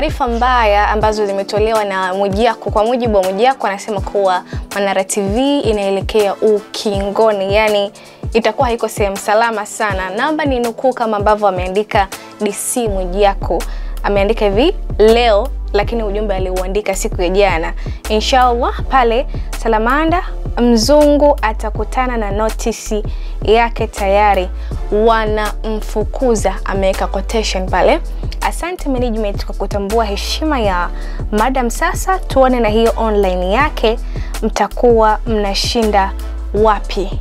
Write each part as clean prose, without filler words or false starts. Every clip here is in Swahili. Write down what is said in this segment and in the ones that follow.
Taarifa mbaya ambazo zimetolewa na Mwijaku. Kwa mujibu wa Mwijaku, anasema kuwa Manara TV inaelekea ukingoni, yani itakuwa haiko sehemu salama sana. Namba ni nukuu kama ambavyo ameandika DC Mwijaku. Ameandika hivi leo, lakini ujumbe aliuandika siku ya jana. Inshallah pale Salamanda Mzungu atakutana na notisi yake tayari wanamfukuza. Ameweka quotation pale. Asante management kwa kutambua heshima ya Madam. Sasa tuone na hiyo online yake mtakuwa mnashinda wapi.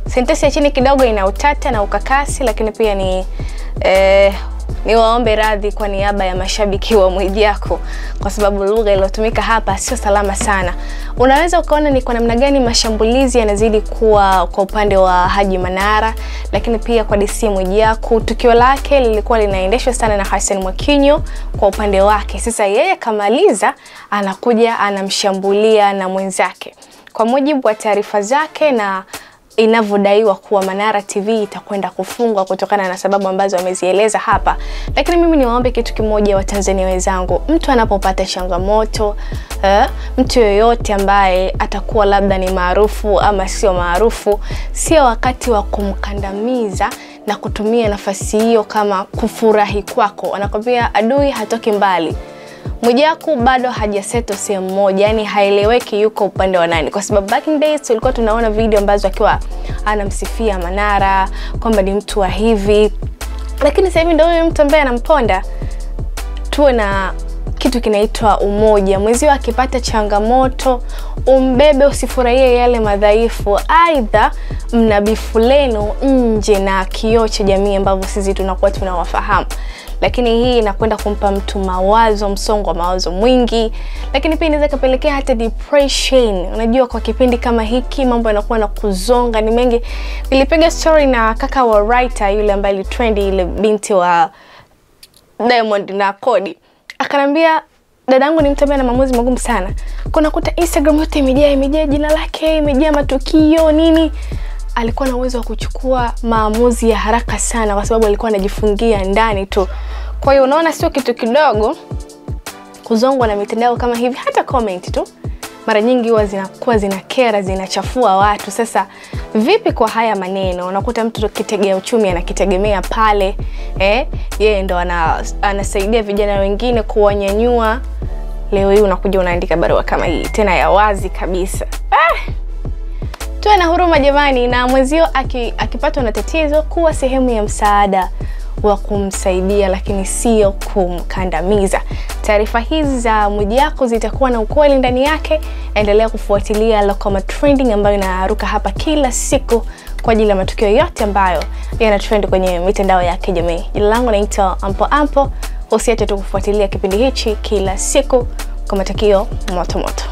Sentensi ya chini kidogo ina utata na ukakasi, lakini pia ni waombe radhi kwa niaba ya mashabiki wa Mwijaku kwa sababu lugha iliyotumika hapa sio salama sana. Unaweza ukaona ni kwa namna gani mashambulizi yanazidi kuwa kwa upande wa Haji Manara, lakini pia kwa DC Mwijaku. Tukio lake lilikuwa linaendeshwa sana na Hassan Mwakinyo kwa upande wake. Sasa yeye kamaliza, anakuja anamshambulia na mwenzake. Kwa mujibu wa taarifa zake na inavyodaiwa kuwa Manara TV itakwenda kufungwa kutokana na sababu ambazo amezieleza hapa. Lakini mimi niwaombe kitu kimoja wa Tanzania wenzangu, mtu anapopata changamoto, mtu yoyote ambaye atakuwa labda ni maarufu ama sio maarufu, sio wakati wa kumkandamiza na kutumia nafasi hiyo kama kufurahi kwako. Anakwambia adui hatoki mbali. Mwijaku bado hajaseto sehemu moja, yani haeleweki yuko upande wa nani, kwa sababu back in days tulikuwa tunaona video ambazo akiwa anamsifia Manara kwamba ni mtu wa hivi, lakini sasa hivi ndio huyo mtu ambaye anamponda. Tuwe na kitu kinaitwa umoja. Mwenzio akipata changamoto umbebe, usifurahie yale madhaifu. Aidha mnabifu lenu nje na kioo cha jamii ambavyo sisi tunakuwa tunawafahamu. Lakini hii inakwenda kumpa mtu mawazo, msongo wa mawazo mwingi, lakini pia inaweza kupelekea hata depression. Unajua kwa kipindi kama hiki mambo yanakuwa na kuzonga ni mengi. Nilipiga story na kaka wa writer yule ambaye ali trend, ile binti wa Diamond na Kodi. Akanambia dadangu ni mtu ambaye ana maamuzi magumu sana. Kuna kuta Instagram yote imejaa jina lake, imejaa matukio nini. Alikuwa na uwezo wa kuchukua maamuzi ya haraka sana kwa sababu alikuwa anajifungia ndani tu. Kwa hiyo unaona sio kitu kidogo kuzongwa na mitandao kama hivi. Hata comment tu mara nyingi huwa zinakuwa zinakera, zinachafua watu. Sasa vipi kwa haya maneno? Unakuta mtu kitegea uchumi anakitegemea pale, yeye ndo anasaidia vijana wengine kuwanyanyua. Leo hii unakuja unaandika barua kama hii, tena ya wazi kabisa. Tuwe na huruma jamani, na mwenzio akipatwa na tatizo kuwa sehemu ya msaada wa kumsaidia, lakini sio kumkandamiza. Taarifa hizi za Mwijaku zitakuwa na ukweli ndani yake. Endelea kufuatilia Lokoma Trending ambayo inaruka hapa kila siku kwa ajili ya matukio yote ambayo yana trend kwenye mitandao ya kijamii. Jina langu naitwa Ampo. Usiache tu kufuatilia kipindi hichi kila siku kwa matukio moto moto.